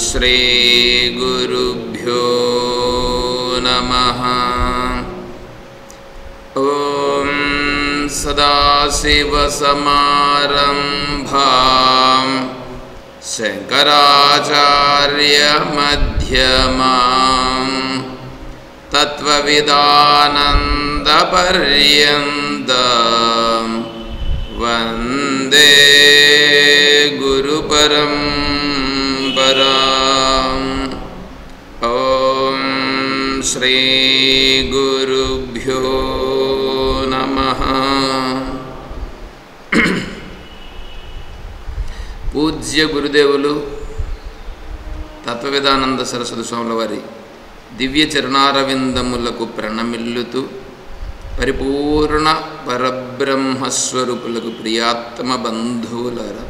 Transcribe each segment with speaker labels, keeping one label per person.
Speaker 1: శ్రీ గురుభ్యో నమః. ఓం సదాశివసమారంభాం శంకరాచార్యమధ్యమాం తత్వవిదానందపర్యంతం వందే గురుపరంపరాం. ఓం శ్రీ గురుభ్యో నమః. పూజ్య గురుదేవులు తత్వవిదానంద సరస్వతి స్వాముల వారి దివ్య చరణారవిందములకు ప్రణమిల్లుతూ పరిపూర్ణ పరబ్రహ్మస్వరూపులకు ప్రియాత్మ బంధువులారా,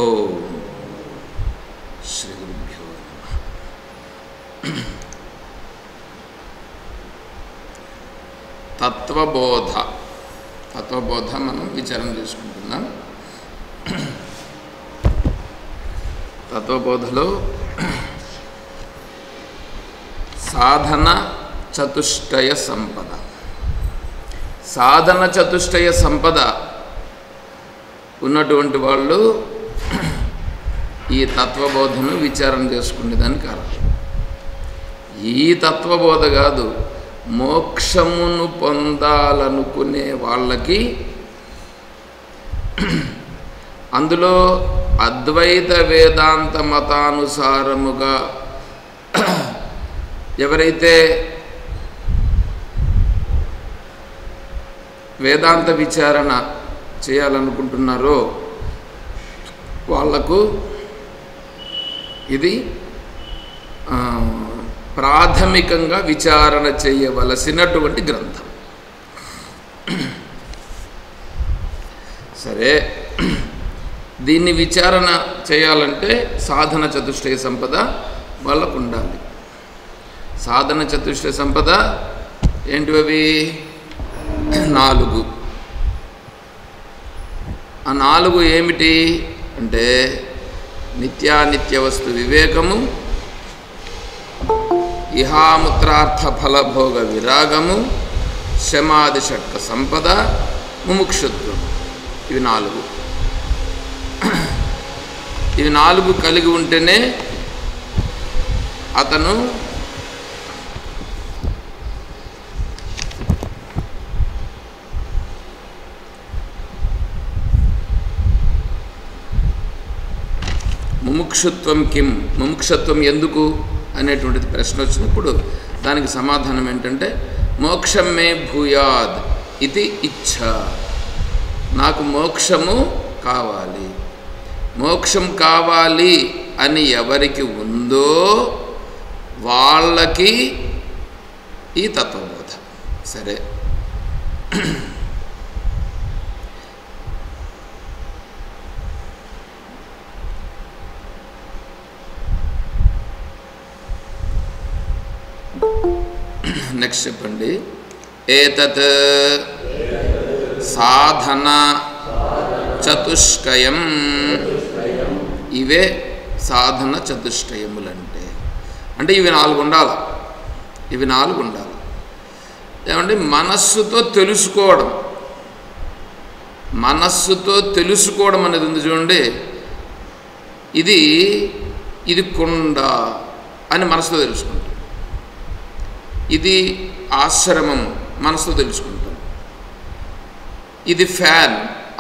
Speaker 1: ఓం శ్రీ గురుభ్యో నమః. తత్వబోధ మనం విచారం చేసుకుంటున్నాం. తత్వబోధలో సాధన చతుష్టయ సంపద. సాధన చతుష్టయ సంపద ఉన్నటువంటి వాళ్ళు ఈ తత్వబోధను విచారం చేసుకునేదానికి కారణం. ఈ తత్వబోధ కాదు, మోక్షమును పొందాలనుకునే వాళ్ళకి అందులో అద్వైత వేదాంత మతానుసారముగా ఎవరైతే వేదాంత విచారణ చేయాలనుకుంటున్నారో వాళ్లకు ఇది ప్రాథమికంగా విచారణ చేయవలసినటువంటి గ్రంథం. సరే, దీన్ని విచారణ చేయాలంటే సాధన చతుష్టయ సంపద వాళ్ళకు ఉండాలి. సాధన చతుష్టయ సంపద ఏంటివి? 4. ఆ 4 ఏమిటి అంటే నిత్యానిత్య వస్తు వివేకము, ఇహాముత్రార్థ ఫలభోగ విరాగము, శమాది షట్క సంపద, ముముక్షుత్వం. ఇవి 4. ఇవి 4 కలిగి ఉంటేనే అతను ముముక్షుత్వం కిం, ముముక్షత్వం ఎందుకు అనేటువంటిది ప్రశ్న వచ్చినప్పుడు దానికి సమాధానం ఏంటంటే మోక్షం మే భూయాద్ ఇది ఇచ్ఛ. నాకు మోక్షము కావాలి. మోక్షం కావాలి అని ఎవరికి ఉందో వాళ్ళకి ఈ తత్వబోధ. సరే, నెక్స్ట్ చెప్పండి. ఏతత్ సాధన చతుష్టయం. ఇవే సాధన చతుష్టయములంటే. అంటే ఇవి 4 ఉండాలి. ఇవి 4 ఉండాలి. ఏమంటే మనస్సుతో తెలుసుకోవడం. మనస్సుతో తెలుసుకోవడం అనేది ఉంది చూడండి. ఇది కుండ అని మనసుతో తెలుసుకుంటాం. ఇది ఆశ్రమం మనసుతో తెలుసుకుంటాం. ఇది ఫ్యాన్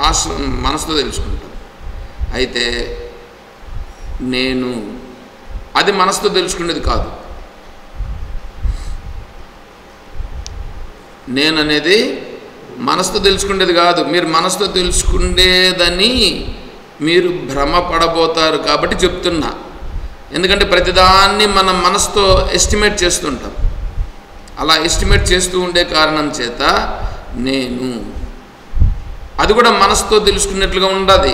Speaker 1: ఆశ్రమం మనసుతో తెలుసుకుంటాం. అయితే నేను అది మనసుతో తెలుసుకునేది కాదు. నేను అనేది మనసుతో తెలుసుకునేది కాదు. మీరు మనసుతో తెలుసుకునేదని మీరు భ్రమపడబోతారు కాబట్టి చెప్తున్నా. ఎందుకంటే ప్రతిదాన్ని మనం మనసుతో ఎస్టిమేట్ చేస్తుంటాం. అలా ఎస్టిమేట్ చేస్తూ ఉండే కారణం చేత నేను అది కూడా మనసుతో తెలుసుకున్నట్లుగా ఉండదు.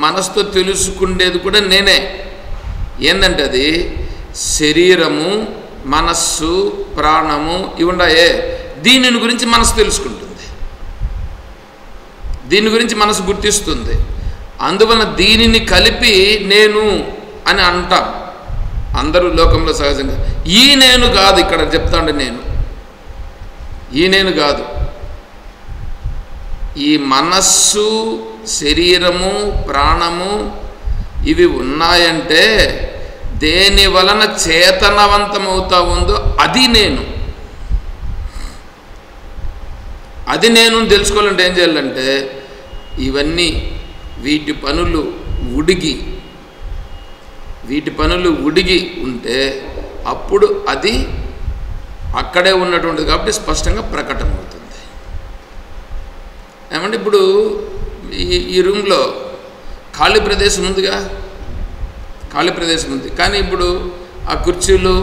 Speaker 1: మనసుతో తెలుసుకునేది కూడా నేనే. ఏంటంటే అది శరీరము, మనస్సు, ప్రాణము ఇవి ఉన్నాయే, దీనిని గురించి మనసు తెలుసుకుంటుంది. దీని గురించి మనసు గుర్తిస్తుంది. అందువలన దీనిని కలిపి నేను అని అంటాం అందరూ లోకంలో సహజంగా. ఈ నేను కాదు, ఇక్కడ చెప్తాండి, ఈ నేను కాదు. ఈ మనస్సు, శరీరము, ప్రాణము ఇవి ఉన్నాయంటే దేని వలన చేతనవంతమవుతా ఉందో అది నేను. అది నేను తెలుసుకోవాలంటే ఏం చేయాలంటే ఇవన్నీ వీటి పనులు ఉడిగి ఉంటే అప్పుడు అది అక్కడే ఉన్నటువంటిది కాబట్టి స్పష్టంగా ప్రకటమవుతుంది. ఏమంటే ఇప్పుడు ఈ రూమ్లో ఖాళీ ప్రదేశం ఉందిగా, ఖాళీ ప్రదేశం ఉంది. కానీ ఇప్పుడు ఆ కుర్చీలు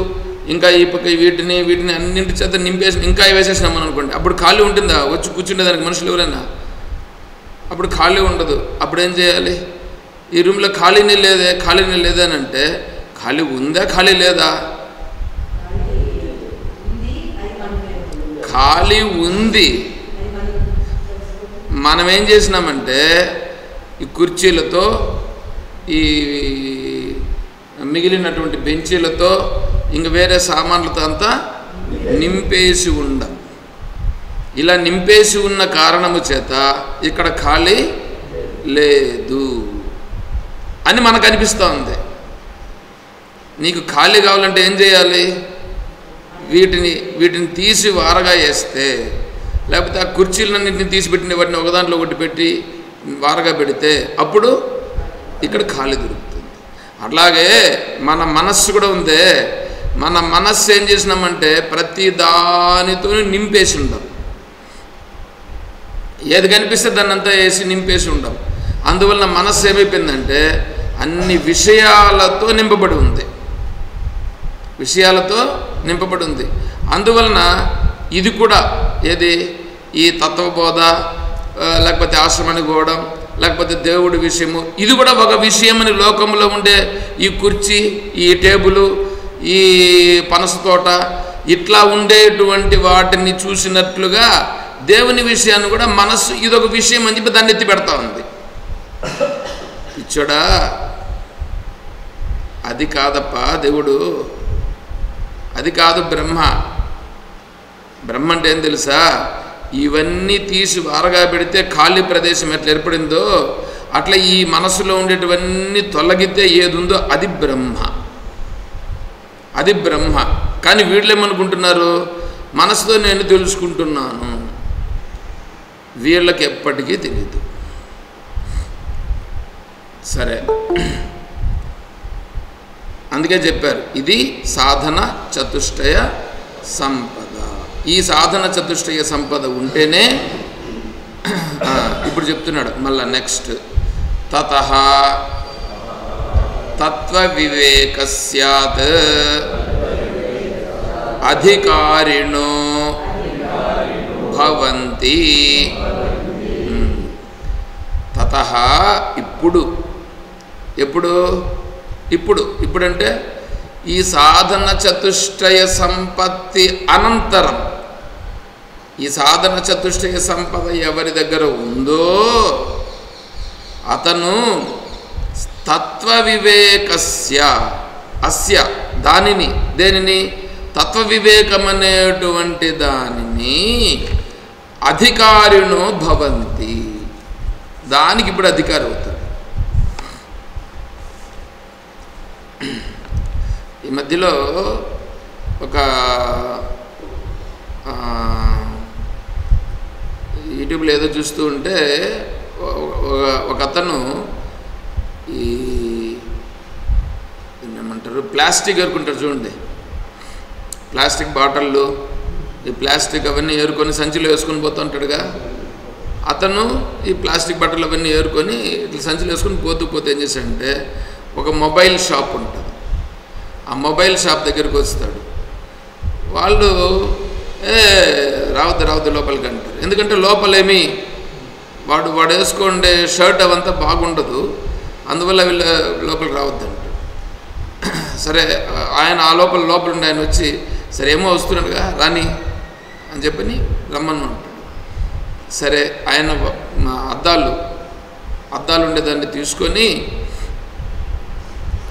Speaker 1: ఇంకా ఈ పక్క వీటిని అన్నింటి చేత నింపేసి ఇంకా వేసేసినామని అనుకోండి, అప్పుడు ఖాళీ ఉంటుందా? వచ్చి కూర్చుండేదానికి మనుషులు ఎవరైనా? అప్పుడు ఖాళీ ఉండదు. అప్పుడు ఏం చేయాలి? ఈ రూమ్లో ఖాళీనే లేదే అని అంటే ఖాళీ ఉందా, ఖాళీ లేదా? ఖాళీ ఉంది. మనం ఏం చేసినామంటే ఈ కుర్చీలతో, ఈ మిగిలినటువంటి బెంచీలతో, ఇంక వేరే సామాన్లతో అంతా నింపేసి ఉండం. ఇలా నింపేసి ఉన్న కారణము చేత ఇక్కడ ఖాళీ లేదు అని మనకు అనిపిస్తూ ఉంది. నీకు ఖాళీ కావాలంటే ఏం చేయాలి? వీటిని తీసి వారగా వేస్తే, లేకపోతే ఆ కుర్చీలన్నింటిని తీసి పెట్టిన వాటిని ఒక దాంట్లో ఒకటి పెట్టి వారగా పెడితే అప్పుడు ఇక్కడ ఖాళీ దొరుకుతుంది. అట్లాగే మన మనస్సు కూడా ఉందే, మన మనస్సు ఏం చేసినామంటే ప్రతి దానితో నింపేసి ఉండం. ఏది కనిపిస్తే దాన్ని అంతా వేసి నింపేసి ఉండం. అందువలన మనస్సు ఏమైపోయిందంటే అన్ని విషయాలతో నింపబడి ఉంది. అందువలన ఇది కూడా ఏది, ఈ తత్వబోధ, లేకపోతే ఆశ్రమానికి పోవడం, లేకపోతే దేవుడి విషయము, ఇది కూడా ఒక విషయం అని లోకంలో ఉండే ఈ కుర్చీ, ఈ టేబులు, ఈ పనస తోట, ఇట్లా ఉండేటువంటి వాటిని చూసినట్లుగా దేవుని విషయాన్ని కూడా మనస్సు ఇదొక విషయం అని చెప్పి దాన్ని ఎత్తి పెడతా ఉంది. పిచ్చోడా, అది కాదప్ప దేవుడు, అది కాదు బ్రహ్మ. బ్రహ్మ అంటే ఏం తెలుసా? ఇవన్నీ తీసి వారగా పెడితే ఖాళీ ప్రదేశం ఎట్లా ఏర్పడిందో అట్లా ఈ మనసులో ఉండేటివన్నీ తొలగితే ఏది ఉందో అది బ్రహ్మ. కానీ వీళ్ళు ఏమనుకుంటున్నారు? మనసుతో నేను తెలుసుకుంటున్నాను. వీళ్ళకి ఎప్పటికీ తెలియదు. సరే, అందుకే చెప్పారు ఇది సాధన చతుష్టయ సంపద. ఈ సాధన చతుష్టయ సంపద ఉంటేనే, ఇప్పుడు చెప్తున్నాడు మళ్ళా నెక్స్ట్, తతః తత్వ వివేక స్యాత్ అధికారిణో భవంతి. తతః ఇప్పుడంటే ఈ సాధన చతుష్టయ సంపత్తి అనంతరం, ఈ సాధన చతుష్టయ సంపద ఎవరి దగ్గర ఉందో అతను తత్వ వివేకస్య దేనిని తత్వ వివేకం అనేటువంటి దానిని అధికారిణో భవంతి, దానికి ఇప్పుడు అధికారి అవుతాడు. ఈ మధ్యలో ఒక యూట్యూబ్లో ఏదో చూస్తూ ఉంటే ఒక అతను ఏమంటారు ప్లాస్టిక్ ఏరుకుంటారు చూడండి, ప్లాస్టిక్ బాటిళ్ళు, ఈ ప్లాస్టిక్ అవన్నీ ఏరుకొని సంచిలో వేసుకొని పోతూ ఉంటాడుగా. అతను ఈ ప్లాస్టిక్ బట్టలు అవన్నీ ఏరుకొని ఇట్లా సంచిలో వేసుకొని పోతే ఏం చేశాడంటే ఒక మొబైల్ షాప్ ఉంటుంది, ఆ మొబైల్ షాప్ దగ్గరికి వస్తాడు. వాళ్ళు రావద్దు లోపలికి అంటారు. ఎందుకంటే లోపలేమి వాడు వేసుకుండే షర్ట్ అవంతా బాగుండదు, అందువల్ల వీళ్ళు లోపలికి రావద్దంటారు. సరే, ఆయన ఆ లోపల ఉండి ఆయన వచ్చి సరే ఏమో వస్తున్నాడుగా రాని అని చెప్పని రమ్మని ఉంటాడు. సరే, ఆయన అద్దాలు ఉండేదాన్ని తీసుకొని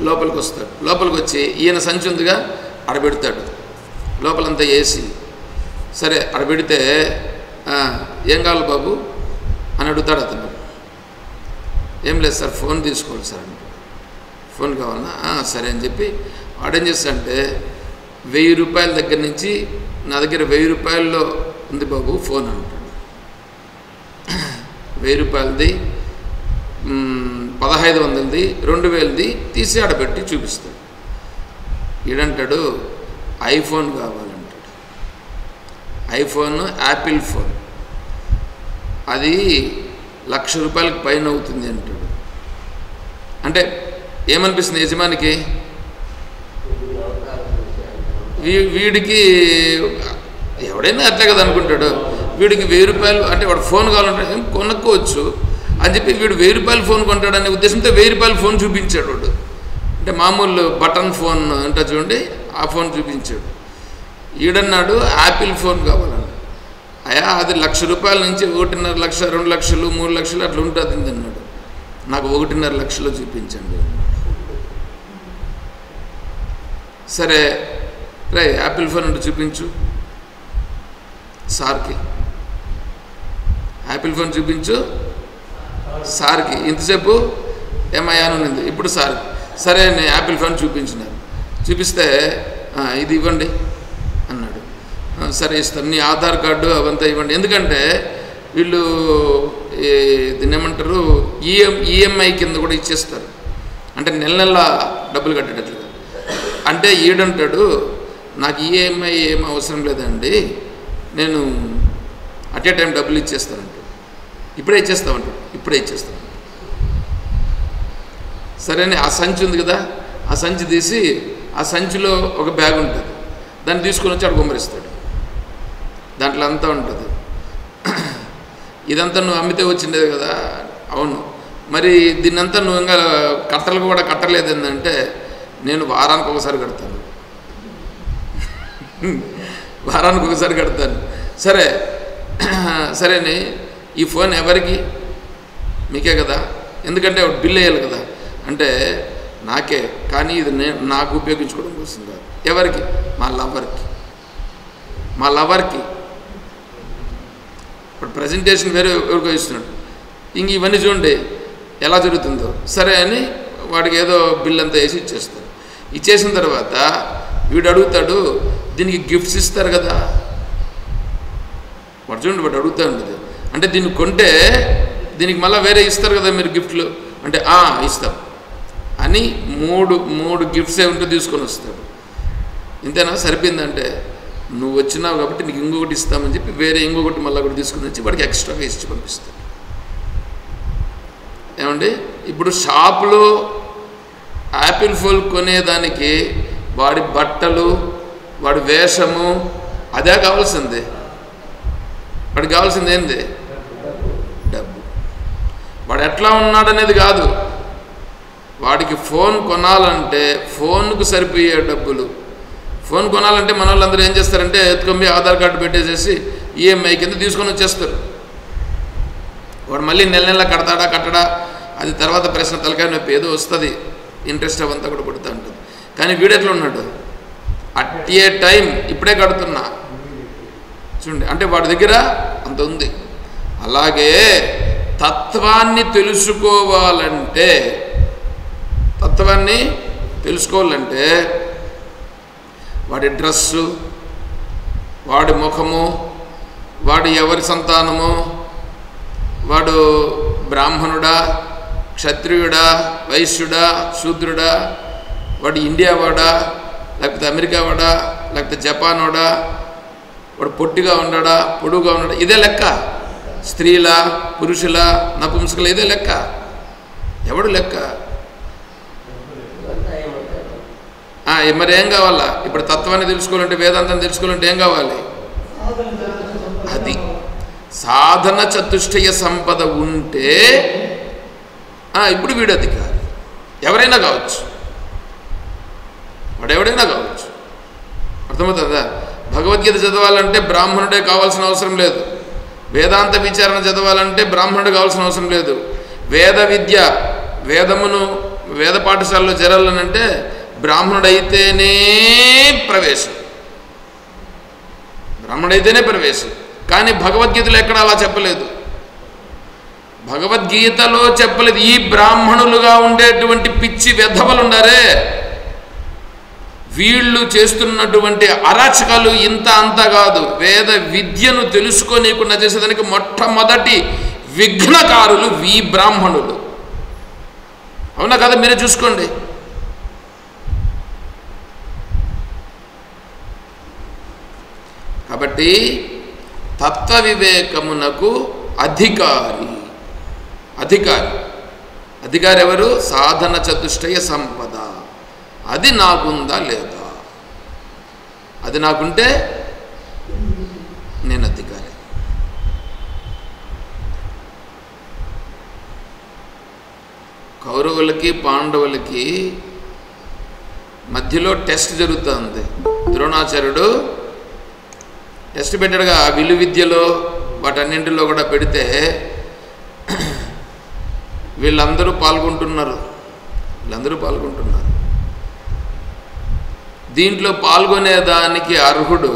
Speaker 1: లోపలికి వస్తాడు. లోపలికి వచ్చి ఈయన సంచి ఉందిగా అడబెడతాడు. లోపలంతా వేసి సరే అడబెడితే ఏం కావాలి బాబు అని అడుగుతాడు అతను. ఏం లేదు సార్, ఫోన్ తీసుకోవాలి సార్ అంటే. ఫోన్ కావాలన్నా సరే అని చెప్పి వాడేం చేస్తాడంటే 1000 రూపాయల దగ్గర నుంచి నా దగ్గర 1000 రూపాయల్లో ఉంది బాబు ఫోన్ అంటాడు. 1000 రూపాయలది 1500ది 2000ది తీసి ఆడబెట్టి చూపిస్తాడు. ఈడంటాడు ఐఫోన్ కావాలంటాడు. ఐఫోన్ యాపిల్ ఫోన్ అది 1,00,000 రూపాయలకు పైన అవుతుంది అంటాడు. అంటే ఏమనిపిస్తుంది యజమానికి? వీడికి ఎవడైనా అట్లే కదా అనుకుంటాడు. వీడికి 1000 రూపాయలు అంటే వాడు ఫోన్ కావాలంటే కొనుక్కోవచ్చు అని చెప్పి వీడు 1000 రూపాయల ఫోన్ కొంటాడనే ఉద్దేశంతో 1000 రూపాయల ఫోన్ చూపించాడు వాడు. అంటే మామూలు బటన్ ఫోన్ అంటే చూడండి ఆ ఫోన్ చూపించాడు. ఈడన్నాడు యాపిల్ ఫోన్ కావాలన్నాడు. అయ్యా అది 1,00,000 రూపాయల నుంచి 1,50,000 2 లక్షలు 3 లక్షలు అట్లా ఉంటుంది అన్నాడు. నాకు 1,50,000 లక్షలు చూపించండి. సరే రే యాపిల్ ఫోన్ అంటే చూపించు సార్కి, యాపిల్ ఫోన్ చూపించు సార్కి. ఇంతసేపు ఏమయ్యా ఉన్నింది, ఇప్పుడు సార్కి. సరే నేను యాపిల్ ఫోన్ చూపించినాను. చూపిస్తే ఇది ఇవ్వండి అన్నాడు. సరే ఇస్తాను, నీ ఆధార్ కార్డు అవంతా ఇవ్వండి. ఎందుకంటే వీళ్ళు దీన్ని ఏమంటారు ఈఎంఐ కింద కూడా ఇచ్చేస్తారు. అంటే నెల నెల డబ్బులు కట్టేటట్లుగా. అంటే ఈడంటాడు నాకు ఈఎంఐ ఏం అవసరం లేదండి, నేను అట్ ఏ టైం డబ్బులు ఇచ్చేస్తానంటాడు. ఇప్పుడే ఇచ్చేస్తామంటాడు. ఇప్పుడే ఇచ్చేస్తాను. సరేనే ఆ సంచి ఉంది కదా, ఆ సంచి తీసి ఆ సంచిలో ఒక బ్యాగ్ ఉంటుంది, దాన్ని తీసుకొని వచ్చి అక్కడ గుమ్మరిస్తాడు. దాంట్లో అంతా ఉంటుంది. ఇదంతా నువ్వు అమ్మితే వచ్చిండేది కదా. అవును, మరి దీన్నంతా నువ్వు ఇంకా కట్టలు కూడా కట్టలేదు ఏంటంటే నేను వారానికి ఒకసారి కడతాను, వారానికి ఒకసారి కడతాను. సరే సరేని ఈ ఫోన్ ఎవరికి? మీకే కదా, ఎందుకంటే బిల్ వేయాలి కదా. అంటే నాకే, కానీ ఇది నాకు ఉపయోగించుకోవడం కోసం కాదు. ఎవరికి? మా లవర్కి. ఇప్పుడు ప్రజెంటేషన్ వేరే ఎవరికో ఇస్తున్నాడు. ఇంక ఇవన్నీ చూడండి ఎలా జరుగుతుందో. సరే అని వాడికి ఏదో బిల్ అంతా వేసి ఇచ్చేస్తాడు. ఇచ్చేసిన తర్వాత వీడు అడుగుతాడు దీనికి గిఫ్ట్స్ ఇస్తారు కదా. వాడు చూడండి వాడు అడుగుతూ ఉంటుంది. అంటే దీన్ని కొంటే దీనికి మళ్ళీ వేరే ఇస్తారు కదా మీరు గిఫ్ట్లు అంటే ఇస్తాం అని మూడు గిఫ్ట్స్ ఏమిటో తీసుకొని వస్తాడు. ఇంతేనా? సరిపోయిందంటే నువ్వు వచ్చినావు కాబట్టి నీకు ఇంకొకటి ఇస్తామని చెప్పి వేరే ఇంకొకటి మళ్ళీ కూడా తీసుకుని వచ్చి వాడికి ఎక్స్ట్రాగా ఇచ్చి పంపిస్తాడు. ఏమండి, ఇప్పుడు షాపులో యాపిల్ ఫోన్ కొనేదానికి వాడి బట్టలు, వాడి వేషము అదే కావాల్సింది. వాడికి కావాల్సింది ఏంది? డబ్బు. వాడు ఎట్లా ఉన్నాడనేది కాదు. వాడికి ఫోన్ కొనాలంటే ఫోన్కు సరిపోయే డబ్బులు. ఫోన్ కొనాలంటే మన వాళ్ళందరూ ఏం చేస్తారంటే ఎత్తుకొని ఆధార్ కార్డు పెట్టేసేసి ఈఎంఐ కింద తీసుకొని వచ్చేస్తారు. వాడు మళ్ళీ నెల నెల కట్టడా అది తర్వాత ప్రశ్న, తలకాయ నొప్పి ఏదో వస్తుంది, ఇంట్రెస్ట్ అవంతా కూడా పడుతూ ఉంటుంది. కానీ వీడు ఎట్లా ఉన్నాడు? అట్ ఏ టైం ఇప్పుడే కడుతున్నా చూడండి. అంటే వాడి దగ్గర అంత ఉంది. అలాగే తత్వాన్ని తెలుసుకోవాలంటే వాడి డ్రెస్సు, వాడి ముఖము, వాడు ఎవరి సంతానము, వాడు బ్రాహ్మణుడా, క్షత్రియుడా, వైశ్యుడా, శూద్రుడా, వాడు ఇండియా వాడా, లేకపోతే అమెరికా వాడా, లేకపోతే జపాన్ వాడా, వాడు పొట్టిగా ఉన్నాడా, పొడుగుగా ఉన్నాడా, ఇదే లెక్క. స్త్రీల, పురుషుల, నపుంసకుల ఇదే లెక్క. ఎవడు లెక్క? మరి ఏం కావాలా? ఇప్పుడు తత్వాన్ని తెలుసుకోవాలంటే, వేదాంతం తెలుసుకోవాలంటే ఏం కావాలి? అది సాధన చతుష్టయ సంపద ఉంటే ఇప్పుడు వీడు అధికారి. ఎవరైనా కావచ్చు, వాడు ఎవడైనా కావచ్చు. అర్థమవుతుందా? భగవద్గీత చదవాలంటే బ్రాహ్మణుడే కావాల్సిన అవసరం లేదు. వేదాంత విచారణ చదవాలంటే బ్రాహ్మణుడు కావాల్సిన అవసరం లేదు. వేద విద్య, వేద పాఠశాలలో చేరాలనంటే బ్రాహ్మణుడైతేనే ప్రవేశం, కానీ భగవద్గీతలో ఎక్కడ అలా చెప్పలేదు. భగవద్గీతలో చెప్పలేదు. ఈ బ్రాహ్మణులుగా ఉండేటువంటి పిచ్చి వెధవలు ఉండారే, వీళ్ళు చేస్తున్నటువంటి అరాచకాలు ఇంత అంత కాదు. వేద విద్యను తెలుసుకోనీయకుండా చేసేదానికి మొట్టమొదటి విఘ్నకారులు ఈ బ్రాహ్మణులు. అవునా కదా? మీరే చూసుకోండి. కాబట్టి తత్వ వివేకమునకు అధికారి ఎవరు? సాధన చతుష్టయ సంపద. అది నాకుందా లేదా? అది నాకుంటే నేను అధికారి. కౌరవులకి పాండవులకి మధ్యలో టెస్ట్ జరుగుతుంది. ద్రోణాచార్యుడు టెస్ట్ పెట్టాడుగా, విలు విద్యలో వాటన్నింటిలో కూడా పెడితే వీళ్ళందరూ పాల్గొంటున్నారు. దీంట్లో పాల్గొనేదానికి అర్హుడు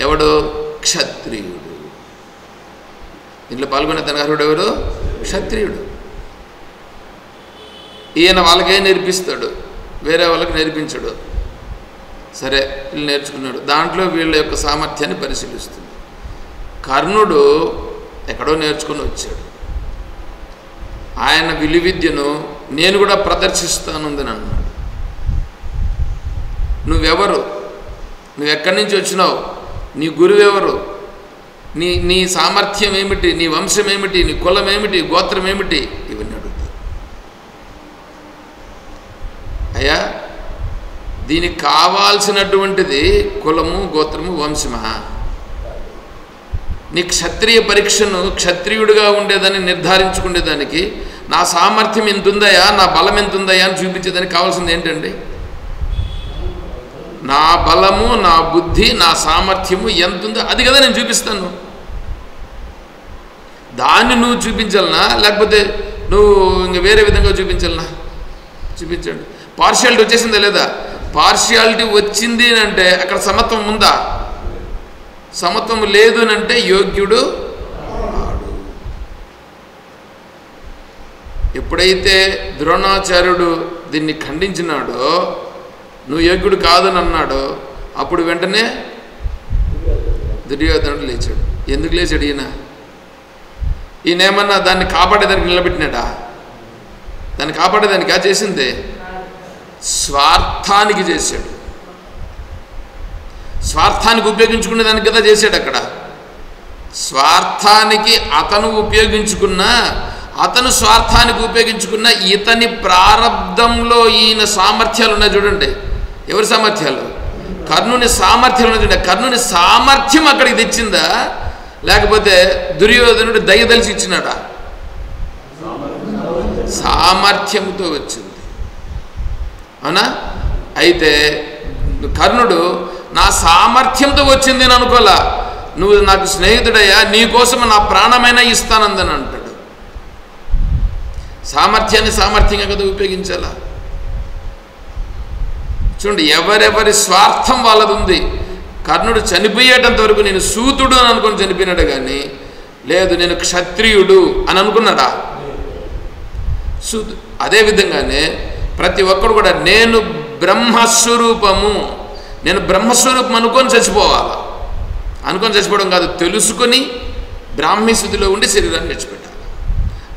Speaker 1: ఎవడు? క్షత్రియుడు. దీంట్లో పాల్గొనేదానికి అర్హుడు ఎవరు? క్షత్రియుడు. ఈయన వాళ్ళకే నేర్పిస్తాడు, వేరే వాళ్ళకి నేర్పించడు. సరే, వీళ్ళు నేర్చుకున్నాడు. దాంట్లో వీళ్ళ యొక్క సామర్థ్యాన్ని పరిశీలిస్తుంది. కర్ణుడు ఎక్కడో నేర్చుకుని వచ్చాడు. ఆయన విలువిద్యను నేను కూడా ప్రదర్శిస్తానుందని అన్నాడు. నువ్వెవరు? నువ్వెక్కడి నుంచి వచ్చినావు? నీ గురువు ఎవరు? నీ సామర్థ్యం ఏమిటి? నీ వంశం ఏమిటి? నీ కులం ఏమిటి? గోత్రం ఏమిటి? ఇవన్నీ అడుగుతారు. అయ్యా, దీనికి కావాల్సినటువంటిది కులము, గోత్రము, వంశమా? నీ క్షత్రియ పరీక్షను క్షత్రియుడిగా ఉండేదాన్ని నిర్ధారించుకునేదానికి నా సామర్థ్యం ఎంత ఉందయా, నా బలం ఎంత ఉందయా అని చూపించేదానికి కావాల్సింది ఏంటండి? నా బలము, నా బుద్ధి, నా సామర్థ్యము ఎంత ఉందో అది కదా నేను చూపిస్తాను. దాన్ని నువ్వు చూపించాలనా, లేకపోతే నువ్వు ఇంక వేరే విధంగా చూపించాలనా? చూపించండి. పార్షియాలిటీ వచ్చేసిందా లేదా? పార్షియాలిటీ వచ్చింది అంటే అక్కడ సమత్వం ఉందా? సమత్వం లేదు అంటే యోగ్యుడు వాడు. ఎప్పుడైతే ద్రోణాచార్యుడు దీన్ని ఖండించినాడో, నువ్వు యోగ్యుడు కాదని అన్నాడో, అప్పుడు వెంటనే దుర్యోధనుడు లేచాడు. ఎందుకు లేచాడు ఈయనేమన్నా దాన్ని కాపాడేదానికి నిలబెట్టినాడా? దాన్ని కాపాడేదానికి చేసిందే స్వార్థానికి చేశాడు. స్వార్థానికి ఉపయోగించుకునేదానికి కదా చేశాడు. అక్కడ స్వార్థానికి అతను ఉపయోగించుకున్నా, అతను స్వార్థానికి ఉపయోగించుకున్న ఇతని ప్రారంధంలో ఈయన సామర్థ్యాలు ఉన్నాయి చూడండి. ఎవరి సామర్థ్యాలు? కర్ణుని సామర్థ్యాలు ఉన్నాయి చూడండి. కర్ణుని సామర్థ్యం అక్కడికి తెచ్చిందా, లేకపోతే దుర్యోధనుడు దయదలిచి ఇచ్చినాడా? సామర్థ్యంతో వచ్చింది. అవునా? అయితే కర్ణుడు నా సామర్థ్యంతో వచ్చింది అని అనుకోలా. నువ్వు నాకు స్నేహితుడయ్యా, నీకోసం నా ప్రాణమైనా ఇస్తానందని అంటాడు. సామర్థ్యాన్ని సామర్థ్యంగా కదా ఉపయోగించాలా? చూడండి, ఎవరెవరి స్వార్థం వాళ్ళది ఉంది. కర్ణుడు చనిపోయేటంత వరకు నేను సూతుడు అని అనుకుని చనిపోయినాడు, కానీ లేదు నేను క్షత్రియుడు అని అనుకున్నాడా? అదేవిధంగానే ప్రతి ఒక్కడు కూడా నేను బ్రహ్మస్వరూపం అనుకొని చచ్చిపోవాలి. అనుకొని చచ్చిపోవడం కాదు, తెలుసుకొని బ్రాహ్మీ స్థితిలో ఉండి శరీరాన్ని విడిచిపెట్టాలి.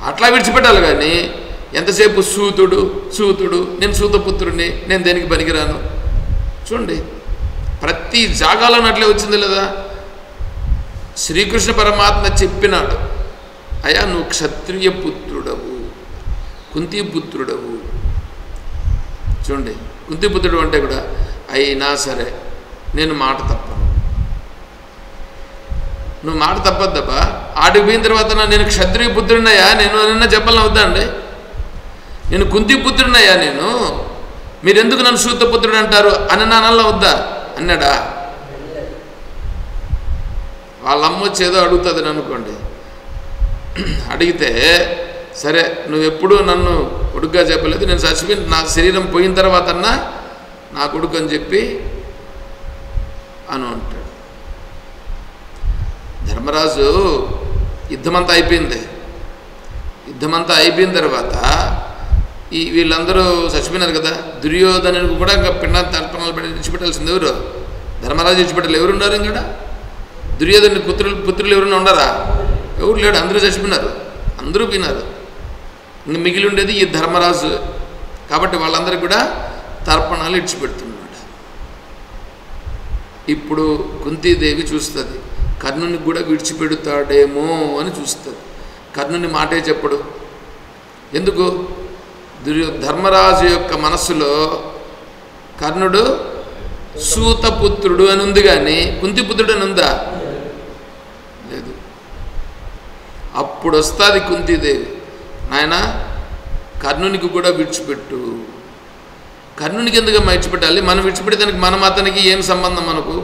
Speaker 1: అట్లా విడిచిపెట్టాలి. కానీ ఎంతసేపు సూతుడు నేను సూతపుత్రుడిని, నేను దేనికి పనికిరాను. చూడండి, ప్రతి జాగాలోనూ అట్లే వచ్చింది లేదా? శ్రీకృష్ణ పరమాత్మ చెప్పినాడు, అయ్యా నువ్వు క్షత్రియ పుత్రుడవు, కుంతిపుత్రుడవు. చూడండి, కుంతిపుత్రుడు అంటే కూడా అయినా సరే నేను మాట తప్పను. నువ్వు మాట తప్పద్దబ్బా. ఆడికి పోయిన తర్వాత నేను క్షత్రియ పుత్రుడినయ్యా నేను నిన్న చెప్పాలని అవుతా అండి. నేను కుంతిపుత్రుడినయ్యా నేను, మీరెందుకు నన్ను సూతపుత్రుడు అంటారు అని నా నల్ల వద్దా అన్నాడా? వాళ్ళమ్మ వచ్చేదో అడుగుతుంది అనుకోండి. అడిగితే సరే నువ్వెప్పుడూ నన్ను కొడుకుగా చెప్పలేదు, నేను చచ్చిపోయి నా శరీరం పోయిన తర్వాతన్నా నా కొడుకు అని చెప్పి అని అంటాడు. ధర్మరాజు యుద్ధమంతా అయిపోయింది. యుద్ధమంతా అయిపోయిన తర్వాత వీళ్ళందరూ చచ్చిపోయినారు కదా. దుర్యోధనుడికి కూడా ఇంకా తర్పణాలు పెట్టి విడిచిపెట్టాల్సింది ఎవరు? ధర్మరాజు విడిచిపెట్టాలి. ఎవరున్నారు ఇంకా? దుర్యోధను పుత్రులు ఎవరైనా ఉన్నారా? ఎవరు లేడు, అందరూ చచ్చిపోయినారు, అందరూ పోయినారు. ఇంక మిగిలి ఉండేది ఈ ధర్మరాజు. కాబట్టి వాళ్ళందరికీ కూడా తర్పణాలు ఇడిచిపెడుతున్నాడు. ఇప్పుడు కుంతీదేవి చూస్తుంది, కర్ణుని కూడా విడిచిపెడతాడేమో అని చూస్తుంది. కర్ణుని మాటే చెప్పడు. ఎందుకు? ధర్మరాజు యొక్క మనస్సులో కర్ణుడు సూతపుత్రుడు అని ఉంది, కానీ కుంతిపుత్రుడు అని ఉందా? లేదు. అప్పుడు వస్తుంది కుంతీదేవి, నాయన కర్ణునికి కూడా విడిచిపెట్టు. కర్ణునికి ఎందుకమ్మా విడిచిపెట్టాలి? మనం విడిచిపెట్టేదానికి మనం అతనికి ఏం సంబంధం మనకు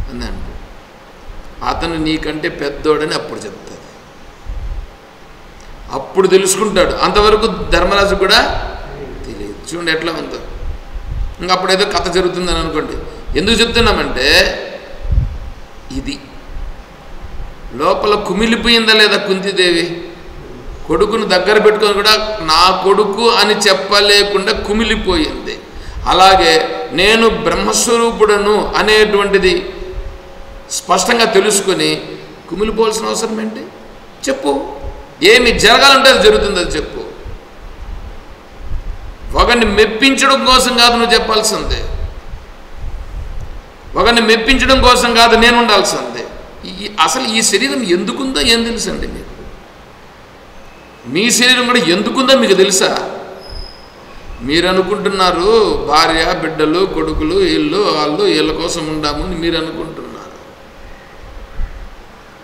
Speaker 1: అని అంటే, అతను నీకంటే పెద్దోడని అప్పుడు చెప్తాడు. అప్పుడు తెలుసుకుంటాడు. అంతవరకు ధర్మరాజు కూడా తెలియదు. చూడండి ఎట్లా ఉందో. ఇంకా అప్పుడేదో కథ జరుగుతుందని అనుకోండి. ఎందుకు చెప్తున్నామంటే, ఇది లోపల కుమిలిపోయిందా లేదా కుంతీదేవి? కొడుకును దగ్గర పెట్టుకొని కూడా నా కొడుకు అని చెప్పలేకుండా కుమిలిపోయింది. అలాగే నేను బ్రహ్మస్వరూపుడను అనేటువంటిది స్పష్టంగా తెలుసుకొని కుమిలిపోవాల్సిన అవసరం ఏంటి? చెప్పు. ఏమి జరగాలంటే అది జరుగుతుంది, అది చెప్పు. ఒకరిని మెప్పించడం కోసం కాదు నువ్వు చెప్పాల్సిందే, ఒకరిని మెప్పించడం కోసం కాదు నేను ఉండాల్సిందే. అసలు ఈ శరీరం ఎందుకుందో ఏం తెలుసండి మీకు? మీ శరీరం కూడా ఎందుకుందో మీకు తెలుసా? మీరు అనుకుంటున్నారు భార్య బిడ్డలు కొడుకులు వీళ్ళు వాళ్ళు వీళ్ళ కోసం ఉండాము అని మీరు అనుకుంటున్నారు.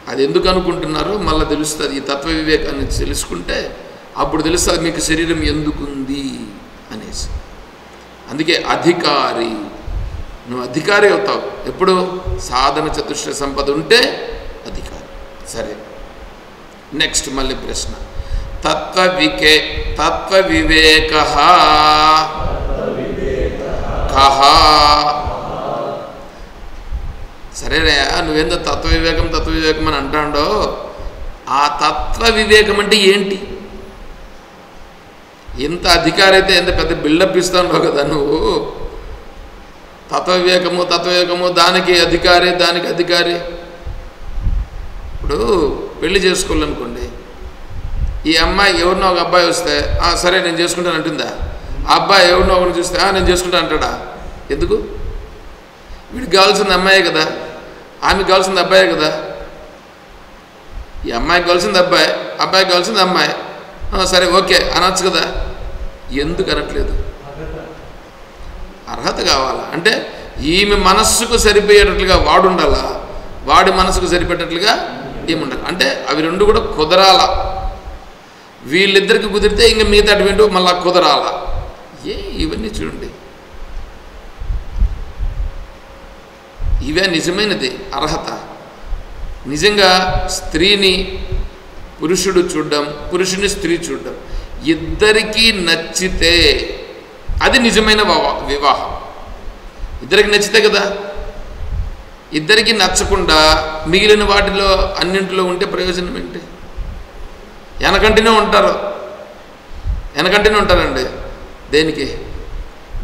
Speaker 1: అది ఎందుకు అనుకుంటున్నారో మళ్ళీ తెలుస్తుంది. ఈ తత్వ వివేకాన్ని తెలుసుకుంటే అప్పుడు తెలుస్తుంది మీకు శరీరం ఎందుకుంది అనేసి. అందుకే అధికారి, నువ్వు అధికారి అవుతావు ఎప్పుడు? సాధన చతుష్ట సంపద ఉంటే అధికారి. సరే, నెక్స్ట్ మళ్ళీ ప్రశ్న. తత్వ వివేక కహ. సరేనా, నువ్వేందో తత్వ వివేకం అని అంటాడో, ఆ తత్వ వివేకం అంటే ఏంటి? ఇంత అధికారి అయితే ఎంత పెద్ద బిల్డప్ ఇస్తావు కదా నువ్వు. తత్వ వివేకము దానికి అధికారి. ఇప్పుడు పెళ్లి చేసుకోవాలనుకోండి, ఈ అమ్మాయి ఎవరినో ఒక అబ్బాయి వస్తే సరే నేను చేసుకుంటాను అంటుందా? ఆ అబ్బాయి ఎవరినో ఒకరిని చూస్తే నేను చేసుకుంటాను అంటాడా? ఎందుకు? వీడికి కావాల్సింది అమ్మాయే కదా, ఆమెకు కావాల్సింది అబ్బాయే కదా. ఈ అమ్మాయికి కావాల్సింది అబ్బాయికి కావాల్సింది అమ్మాయి. సరే ఓకే అనొచ్చు కదా. ఎందుకు అనట్లేదు? అర్హత కావాలా అంటే ఈమె మనస్సుకు సరిపోయేటట్లుగా వాడు ఉండాలా, వాడి మనసుకు సరిపోయేటట్లుగా ఏముండాలి అంటే అవి రెండు కూడా కుదరాలా. వీళ్ళిద్దరికి కుదిరితే ఇంకా మిగతా అటువంటి మళ్ళా కుదరాలా. ఇవన్నీ చూడండి, ఇవే నిజమైనది అర్హత. నిజంగా స్త్రీని పురుషుడు చూడడం, పురుషుని స్త్రీ చూడడం, ఇద్దరికీ నచ్చితే అది నిజమైన వివాహం. ఇద్దరికి నచ్చితే కదా. ఇద్దరికి నచ్చకుండా మిగిలిన వాటిలో అన్నింటిలో ఉంటే ప్రయోజనం ఏంటి? వెనకంటనే ఉంటారండి. దేనికి?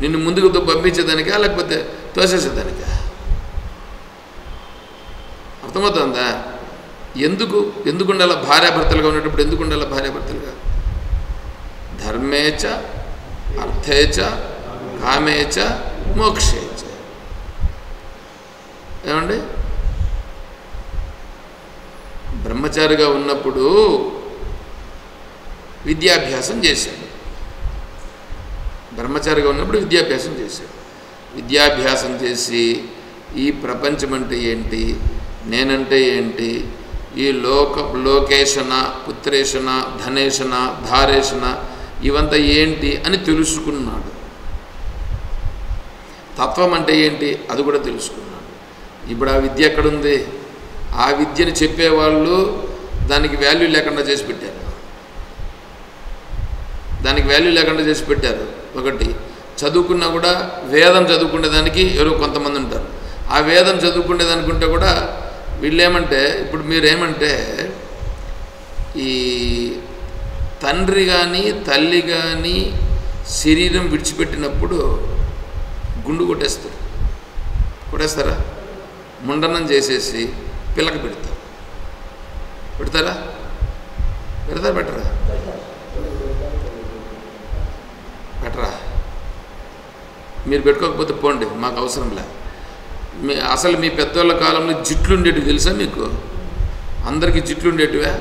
Speaker 1: నిన్ను ముందుకు పంపించేదానికా లేకపోతే తోసేసేదానికా? అర్థమవుతుందా? ఎందుకు ఉండాలి భార్యాభర్తలుగా ఉండేటప్పుడు? ఎందుకు ఉండాలి భార్యాభర్తలుగా? ధర్మేచ అర్థేచ కామేచ మోక్షేచ. ఏమండి? బ్రహ్మచారిగా ఉన్నప్పుడు విద్యాభ్యాసం చేశాడు. విద్యాభ్యాసం చేసి ఈ ప్రపంచం అంటే ఏంటి, నేనంటే ఏంటి, ఈ లోకేషణ పుత్రేషణ ధనేషణ ధారేషణ ఇవంతా ఏంటి అని తెలుసుకున్నాడు. తత్వం అంటే ఏంటి అది కూడా తెలుసుకున్నాడు. ఇప్పుడు ఆ విద్య ఎక్కడుంది? ఆ విద్యను చెప్పేవాళ్ళు దానికి వాల్యూ లేకుండా చేసి పెట్టారు. దానికి వాల్యూ లేకుండా చేసి పెట్టారు. ఒకటి చదువుకున్నా కూడా వేదం చదువుకునేదానికి ఎవరో కొంతమంది ఉంటారు. ఆ వేదం చదువుకునేదానికి ఉంటే కూడా వీళ్ళేమంటే, ఇప్పుడు మీరేమంటే ఈ తండ్రి కానీ తల్లి కానీ శరీరం విడిచిపెట్టినప్పుడు గుండు కొట్టేస్తారా? ముండనం చేసేసి పిల్లకి పెడతారా? పెట్టరా? మీరు పెట్టుకోకపోతే పోండి, మాకు అవసరం లే. అసలు మీ పెద్దోళ్ళ కాలంలో జిట్లు ఉండేటివి తెలుసా మీకు? అందరికీ జిట్లు ఉండేటివే?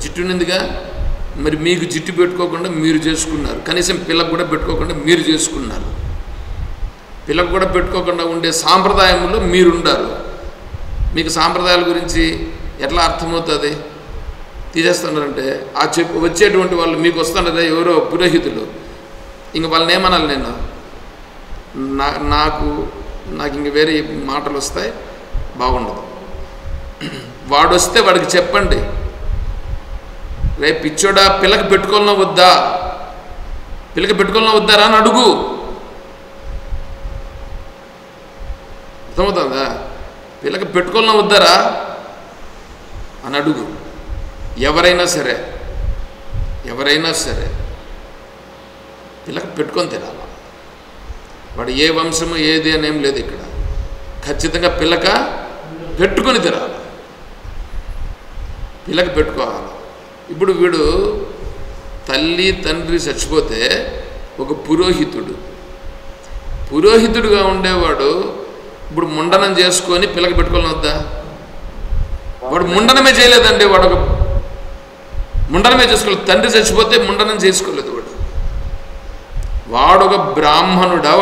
Speaker 1: జిట్టు ఉన్నందుగా మరి మీకు జిట్టు పెట్టుకోకుండా మీరు చేసుకున్నారు. కనీసం పిల్లకు కూడా పెట్టుకోకుండా మీరు చేసుకున్నారు. పిల్లకు కూడా పెట్టుకోకుండా ఉండే సాంప్రదాయంలో మీరుండారు. మీకు సాంప్రదాయాల గురించి ఎట్లా అర్థమవుతుంది? తీసేస్తున్నారంటే ఆ వచ్చేటువంటి వాళ్ళు మీకు వస్తున్నదే ఎవరో పురోహితులు, ఇంక వాళ్ళని ఏమనాలి? నేను నాకు ఇంక వేరే మాటలు వస్తాయి, బాగుండదు. వాడు వస్తే వాడికి చెప్పండి, రేపు పిచ్చోడా పిల్లకి పెట్టుకోవాలన్నా వద్దారా అని అడుగు. అర్థమవుతుందా? పిల్లకి పెట్టుకోవాలన్నా వద్దారా అని అడుగు. ఎవరైనా సరే పిల్లకి పెట్టుకొని తినాలి. వాడు ఏ వంశము ఏది అనేం లేదు ఇక్కడ. ఖచ్చితంగా పిల్లక పెట్టుకొని తినాలి, పిల్లకి పెట్టుకోవాలి. ఇప్పుడు వీడు తల్లి తండ్రి చచ్చిపోతే ఒక పురోహితుడుగా ఉండేవాడు ఇప్పుడు ముండనం చేసుకొని పిల్లకి పెట్టుకోవాలని వద్దా? వాడు ముండనమే చేయలేదండి, ముండనమే చేసుకోలేదు. తండ్రి చచ్చిపోతే ముండనం చేసుకోలేదు. వాడు ఒక బ్రాహ్మణుడా?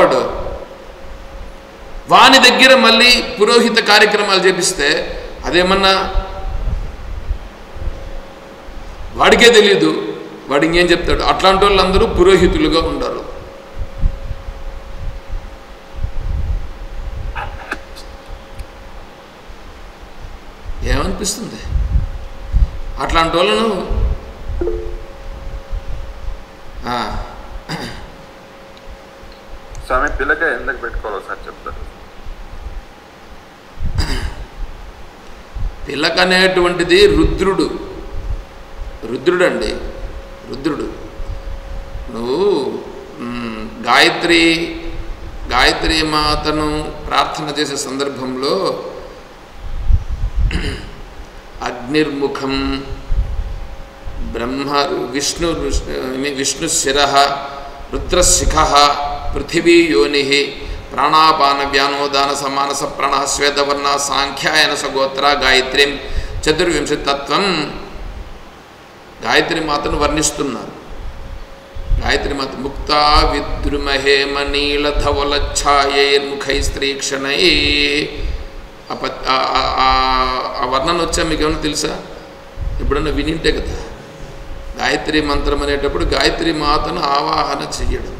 Speaker 1: వాని దగ్గర మళ్ళీ పురోహిత కార్యక్రమాలు చేపిస్తే అదేమన్నా వాడికే తెలియదు, వాడు ఇంకేం చెప్తాడు? అట్లాంటి వాళ్ళందరూ పురోహితులుగా ఉండరు. ఏమనిపిస్తుంది అట్లాంటి వాళ్ళను?
Speaker 2: స్వామి పిల్లక ఎందుకు పెట్టుకోవాలో సార్ చెప్తారు?
Speaker 1: పిల్లక అనేటువంటిది రుద్రుడు అండి. నువ్వు గాయత్రి మాతను ప్రార్థన చేసే సందర్భంలో అగ్నిర్ముఖం బ్రహ్మ విష్ణు శిరః రుద్రశిఖ పృథివీ యోని ప్రాణాపాన వ్యానోదాన సమానస ప్రణః శ్వేతవర్ణ సాంఖ్యాయన సగోత్ర గాయత్రీం చతుర్వింశతిత్వం గాయత్రి మాతను వర్ణిస్తున్నారు. గాయత్రి మాత ముక్తా విద్రుమహేమ నీలధవలఛాయైర్ముఖైస్త్రీక్షణై. ఆ వర్ణన వచ్చా మీకు ఏమన్నా తెలుసా? ఎప్పుడన్నా వినింటే కదా. గాయత్రి మంత్రం అనేటప్పుడు గాయత్రి మాతను ఆవాహన చెయ్యడం.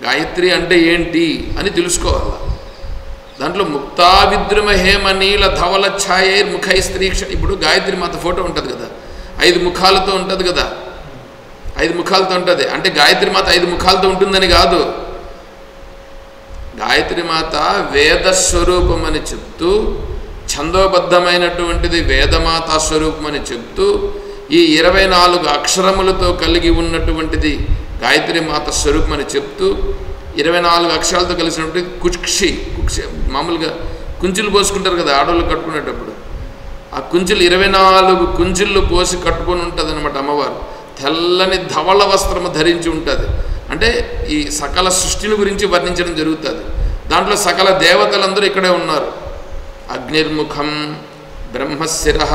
Speaker 1: గాయత్రి అంటే ఏంటి అని తెలుసుకోవాలి. దాంట్లో ముక్తా విద్రుమ హేమ నీల ధవల ఛాయైర్ ముఖై స్త్రీక్ష. ఇప్పుడు గాయత్రి మాత ఫోటో ఉంటుంది కదా, 5 ముఖాలతో ఉంటుంది కదా. 5 ముఖాలతో ఉంటుంది అంటే గాయత్రి మాత 5 ముఖాలతో ఉంటుందని కాదు. గాయత్రి మాత వేద స్వరూపం అని చెప్తూ, ఛందోబద్ధమైనటువంటిది వేదమాతా స్వరూపం అని చెప్తూ, ఈ 24 అక్షరములతో కలిగి ఉన్నటువంటిది గాయత్రి మాత స్వరూపం అని చెప్తూ, 24 అక్షరాలతో కలిసినటువంటి కుక్షి మామూలుగా కుంచులు పోసుకుంటారు కదా ఆడవాళ్ళు కట్టుకునేటప్పుడు. ఆ కుంచులు 24 కుంచుళ్ళు పోసి కట్టుకొని ఉంటుంది అనమాట అమ్మవారు. తెల్లని ధవళ వస్త్రము ధరించి ఉంటుంది. అంటే ఈ సకల సృష్టిని గురించి వర్ణించడం జరుగుతుంది. దాంట్లో సకల దేవతలందరూ ఇక్కడే ఉన్నారు. అగ్నిర్ముఖం బ్రహ్మశిరః